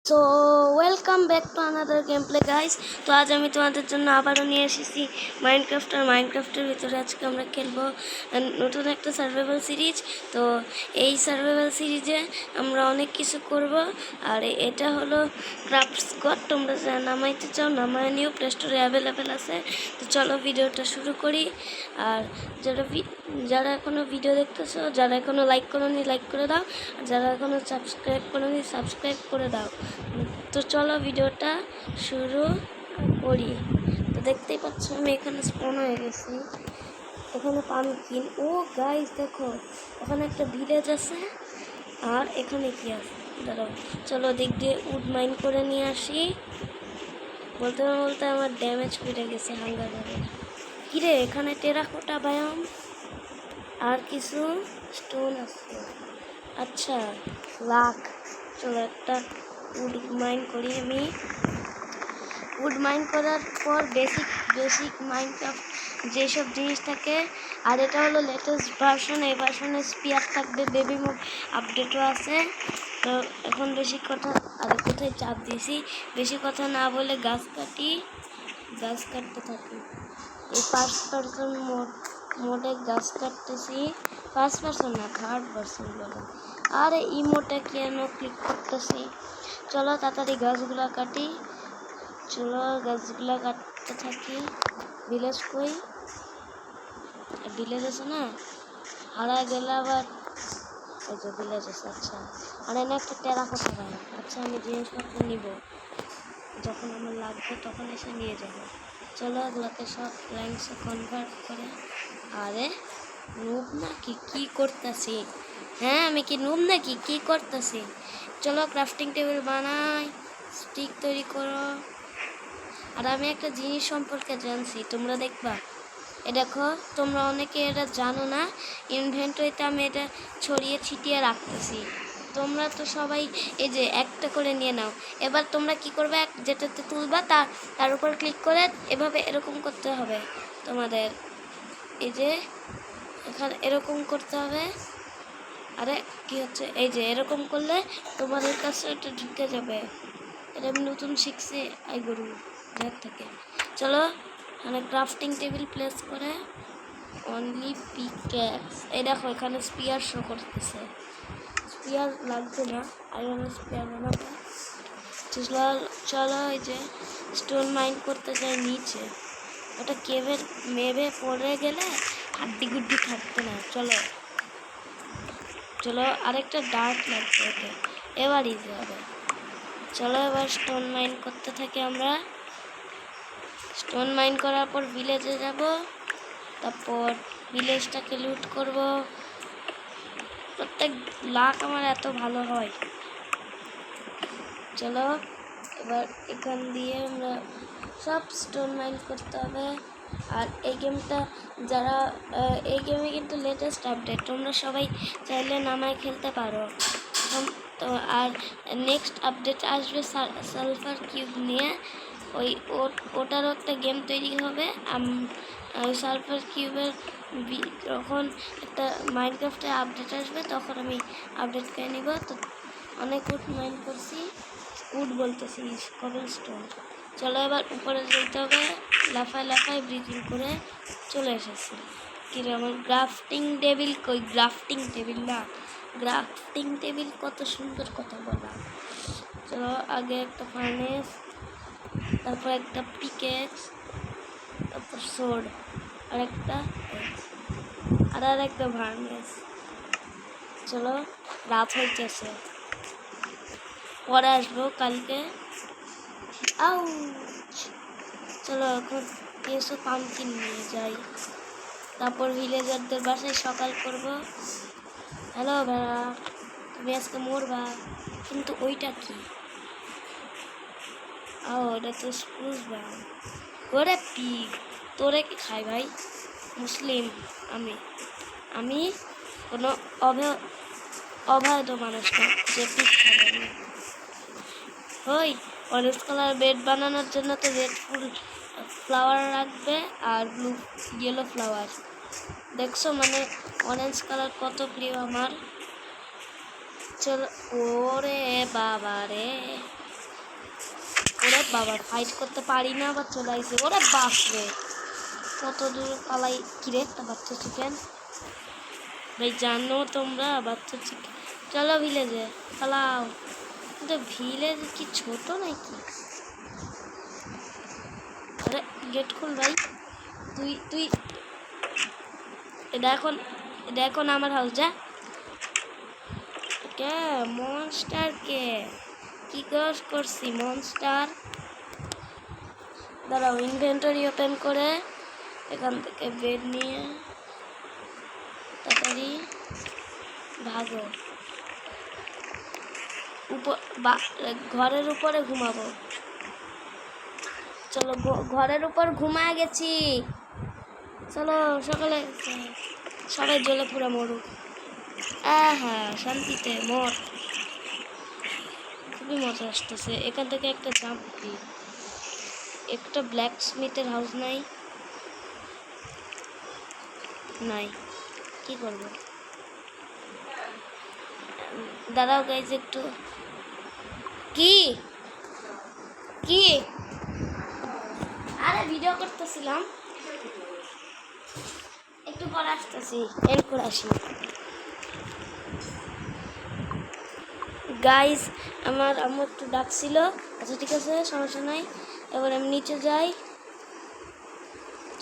So welcome back to another game play guys. তো আজ আমি তোমাদের জন্য আবারও নিয়ে এসেছি মাইনক্রাফটের ভিতরে আজকে আমরা খেলবো নতুন একটা সার্ভাইভাল সিরিজ। তো এই সার্ভাইভাল সিরিজে আমরা অনেক কিছু করব। আর এটা হলো ক্রাফট স্কোয়াড। তোমরা যারা নামাইতে চাও নামায় নিও, প্লে স্টোরে অ্যাভেলেবেল আছে। তো চলো ভিডিওটা শুরু করি। আর যারা এখনও ভিডিও দেখতেছো, যারা এখনও লাইক করোনি লাইক করে দাও, আর যারা এখনও সাবস্ক্রাইব করোনি সাবস্ক্রাইব করে দাও। তো চলো ভিডিওটা শুরু করি। তো দেখতেই পাচ্ছ আমি এখানে স্পন হয়ে গেছি। এখানে পাম্পকিন, ও গাইস দেখো ওখানে একটা ভিলেজ আছে। আর এখানে কি আছে দাঁড়াও, চলো দিক দিয়ে উড মাইন করে নিয়ে আসি। বলতে বলতে আমার ড্যামেজ পেটে গেছে হাঙ্গার ধরে। কিরে এখানে টেরাকোটা বায়াম আর কিছু স্টোন আছে। আচ্ছা লাখ, চলো একটা উড মাইন করি আমি। উড মাইন করার পর বেসিক মাইনক্রাফট যেসব জিনিস থাকে। আর এটা হলো লেটেস্ট ভার্সন, এই ভার্সনে স্পিয়ার থাকবে, বেবি মুভ আপডেটও আছে। তো এখন বেশি কথা আর কোথায় চাপ দিয়েছি, বেশি কথা না বলে গাছ কাটতে থাকি। এই ফার্স্ট পার্সন মোডে গাছ কাটতেছি। ফার্স্ট পার্সন না, থার্ড পার্সন বলে। আর ইমোটে কেন ক্লিক করতেছি। চলো তাড়াতাড়ি গাছগুলো কাটি। চলো গাছগুলো কাটতে থাকি। ভিলেজ কই? ভিলেজ আছে না, হারায় গেলে আবার ওই যে ভিলেজ আছে। আচ্ছা আর এনে একটা টেরাকোটা পাই। আচ্ছা আমি জিনিসপত্র নিব, যখন আমার লাগবে তখন এসে নিয়ে যাব। চলো এগুলোকে সব র্যাঙ্কসে কনভার্ট করে। আরে নুব নাকি কি করতেছি? হ্যাঁ আমি কি নুব নাকি কি করতেছি? চলো ক্রাফটিং টেবিল বানাই, স্টিক তৈরি করো। আর আমি একটা জিনিস সম্পর্কে জানছি, তোমরা দেখবা। এ দেখো, তোমরা অনেকে এটা জানো না, ইনভেন্টরিতে আমি এটা ছড়িয়ে ছিটিয়ে রাখতেছি। তোমরা তো সবাই এই যে একটা করে নিয়ে নাও। এবার তোমরা কি করবে, যেটাতে তুলবা তার উপর ক্লিক করে এভাবে এরকম করতে হবে তোমাদের। এই যে এখানে এরকম করতে হবে। আরে কি হচ্ছে, এই যে এরকম করলে তোমাদের কাছে এটা ঢুকে যাবে। এটা আমি নতুন শিখছি আই গরু যার থেকে। চলো এখানে ক্রাফটিং টেবিল প্লেস করে অনলি পিক্যাক্স। এই দেখো এখানে স্পিয়ার শো করতেছে। স্পিয়ার লাগবে না, আয়রনের স্পিয়ার বানাবো। চলো এই যে স্টোন মাইন করতে যাই নিচে। ওটা কেভের মেভে পড়ে গেলে হাড্ডি গুড্ডি থাকবে না। চলো আরেকটা ডার্ক লাগবে ওকে, এবার ইজি হবে। চলো এবার স্টোন মাইন করতে থাকি আমরা। স্টোন মাইন করার পর ভিলেজে যাব, তারপর ভিলেজটাকে লুট করব। প্রত্যেক লাখ আমার এত ভালো হয়। চলো এবার এখান দিয়ে আমরা সব স্টোন মাইন করতে হবে। আর এই গেমটা যারা এই গেমে কিন্তু লেটেস্ট আপডেট, তোমরা সবাই চাইলে নামায় খেলতে পারো। তো আর নেক্সট আপডেট আসবে সালফার কিউব নিয়ে। ওটারও একটা গেম তৈরি হবে। ওই সালফার কিউবের যখন একটা মাইনক্রাফটের আপডেট আসবে তখন আমি আপডেট করে নিব। তো অনেক উড মাইন করছি, উড বলতেছি কবেল স্টোন। চলো এবার উপরে যেতে হবে, লাফায় ব্রিজিং করে চলে এসেছি। কিরে আমার গ্রাফটিং টেবিল কই? গ্রাফটিং টেবিল না, গ্রাফটিং টেবিল কত সুন্দর কথা বলা। চলো আগে একটা ফার্নেস, তারপর একটা পিকেক্স, তারপর সোর্ড, আর একটা আর একটা ফার্নেস। চলো রাত হইতেছে, পরে আসবো কালকে। চলো এখন কিছু পাম্পকিন নিয়ে যাই, তারপর ভিলেজারদের বাসায় সকাল করব। হ্যালো ভাইয়া, তুমি আজকে মরবা কিন্তু। ওইটা কি? ওটা তো স্প্রুস বাম। ওরে পিগ, তোরে কি খাই ভাই? মুসলিম আমি কোনো অবৈধ মানুষ না যে পিগ খাবে। ওই অরেঞ্জ কালার বেড বানানোর জন্য তো রেড ফ্লাওয়ার রাখবে আর ইয়েলো ফ্লাওয়ার। দেখছো মানে অরেঞ্জ কালার কত প্রিয় আমার। চলো ওরে বাবা রে, বাবা ফাইট করতে পারি না, আবার চলে আসে। ওরে বাপরে, কত দূর পালাই। কিরে একটা বাচ্চা চিকেন, ভাই জানো তোমরা বাচ্চা চিকেন। চলো ভিলেজে পালাও। কিন্তু ভিলেজ কি ছোট নাকি? আরে গেট খুল ভাই। তুই তুই এটা এখন আমার হাউস। যা। কে মনস্টার কে কি করছি মনস্টার? দাঁড়াও, ইনভেন্টরি ওপেন করে এখান থেকে বেড নিয়ে তাড়াতাড়ি ভাগো। ঘরের উপরে ঘুমাবো। চলো ঘরের উপর ঘুমায় গেছি। চলো সকালে সবাই জ্বলে পুরো মরুক। হ্যাঁ শান্তিতে মর। খুবই মজা আসতেছে। এখান থেকে একটা জাম্প দিই। একটা ব্ল্যাক স্মিথের হাউস নাই? কি করবো? দাঁড়াও গাইজ একটু। কি কি আরে ভিডিও করতেছিলাম, একটু পরে আসতেছি। এন্ড করে আসি। গাইজ আমার আম্মু একটু ডাকছিল। আচ্ছা ঠিক আছে, সমস্যা নাই। এবার আমি নিচে যাই।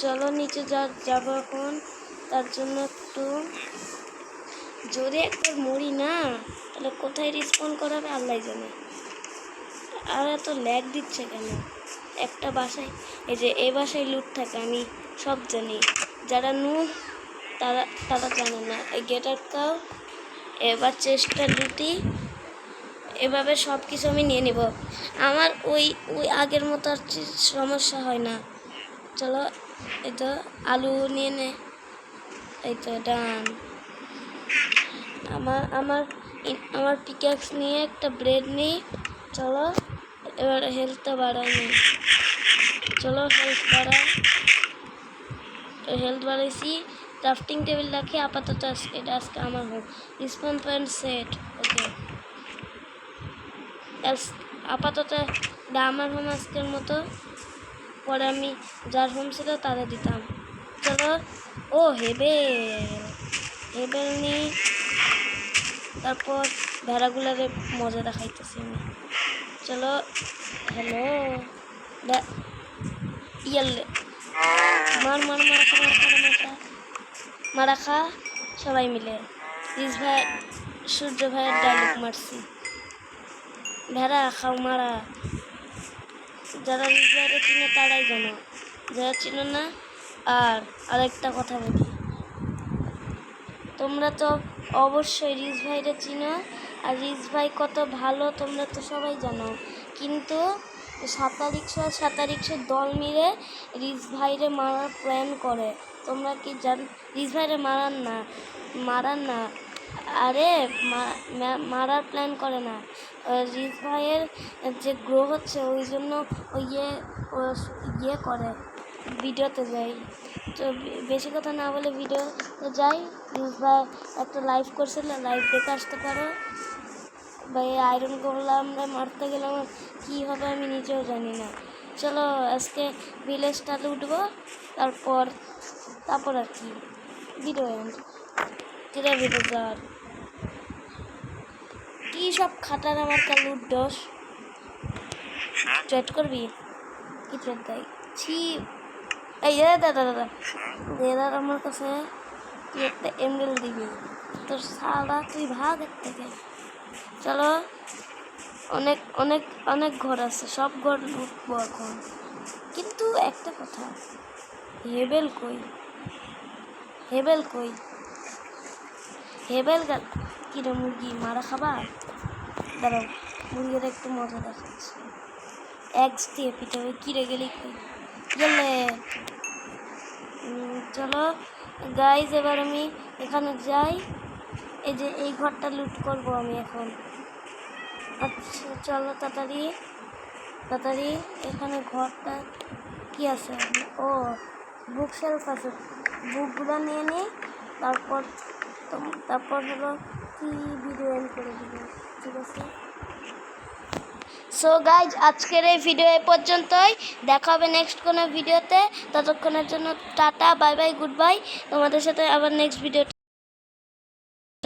চলো নিচে যাবো এখন। তার জন্য একটু, যদি একবার মরি না তাহলে কোথায় রিসপন করাবে আল্লাহ জানে। আর এত ল্যাগ দিচ্ছে কেন? একটা বাসায়, এই বাসায় লুট থাকে, আমি সব জানি। যারা তারা জানে না। এই গেট আটকাও। এবার চেষ্টা লুটি। এভাবে সব কিছু আমি নিয়ে নেব। আমার ওই আগের মতো আর সমস্যা হয় না। চলো এই তো আলু নিয়ে নে। এই তো ডান। আমার পিক্যাক্স নিয়ে একটা ব্রেড নিই। চলো এবার হেলথটা বাড়াই নি। চলো হেলথ বাড়াইছি। ক্রাফটিং টেবিল রাখি আপাতত। এটা আজকে আমার home. Respawn point set. Okay, আপাতত এটা আমার হোম আজকের মতো। পরে আমি যার হোম ছিল তাদের দিতাম। চলো ও হেবেল নিই। তারপর ভেড়াগুলারে মজা দেখাইতেছি আমি। চলো হ্যালো ইয়ালে মারা খা সবাই মিলে। রিস ভাই সূর্য ভাইয়ের ডায়লগ মারছি। ভেড়া খাও মারা। যারা রিস ভাইয়ের চিনে তারাই জানো, যারা চিনো না। আর আরেকটা কথা বলি, তোমরা তো অবশ্যই রিস ভাইরে চিনো। আর রিস ভাই কত ভালো তোমরা তো সবাই জানো। কিন্তু 7 তারিখে দল মিলে রিস ভাইরে মারার প্ল্যান করে। তোমরা কি রিস ভাইরে মারান না। আরে মারার প্ল্যান করে না। রিস ভাইয়ের যে গ্রো হচ্ছে ওই জন্য ইয়ে করে, ভিডিওতে যাই। তো বেশি কথা না বলে ভিডিওতে যাই। রিস ভাই একটা লাইভ করছিল, লাইভ দেখে আসতে পারো। ভাই আয়রন করলাম, মারতে গেলাম, কী হবে আমি নিজেও জানি না। চলো আজকে ভিলেজটা উঠবো। তারপর আর কি ভিডিও এন্ড ভিডিও যার কী সব খাটার আমার কাল উঠডস ট্রেড করবি? কি ট্রেড দেয়? ছি এই দাদা আমার কাছে তুই একটা এমরেল দিবি। তোর সারা তুই ভাগ এর থেকে। চলো অনেক অনেক অনেক ঘর আছে, সব ঘর লুটবো এখন। কিন্তু একটা কথা, হেবেল কই? হেবেল কিরে মুরগি মারা খাবা? দাঁড়াও মুরগির একটু মজা দেখাচ্ছি। এগস দিয়ে পিঠে কিরে গেলি কই গেলে। চলো গাইজ এবার আমি এখানে যাই। এই ঘরটা লুট করবো আমি এখন। আচ্ছা চলো তাড়াতাড়ি এখানে ঘরটা কি আছে? ও বুক শেলফ আছে, বুকগুলো নিয়ে নিই। তারপর হলো কি ভিডিও এন্ড করে দিব। ঠিক আছে সো গাইজ আজকের এই ভিডিও এ পর্যন্তই, দেখা হবে নেক্সট কোনো ভিডিওতে। ততক্ষণের জন্য tata, bye bye, good bye. তোমাদের সাথে আবার নেক্সট ভিডিও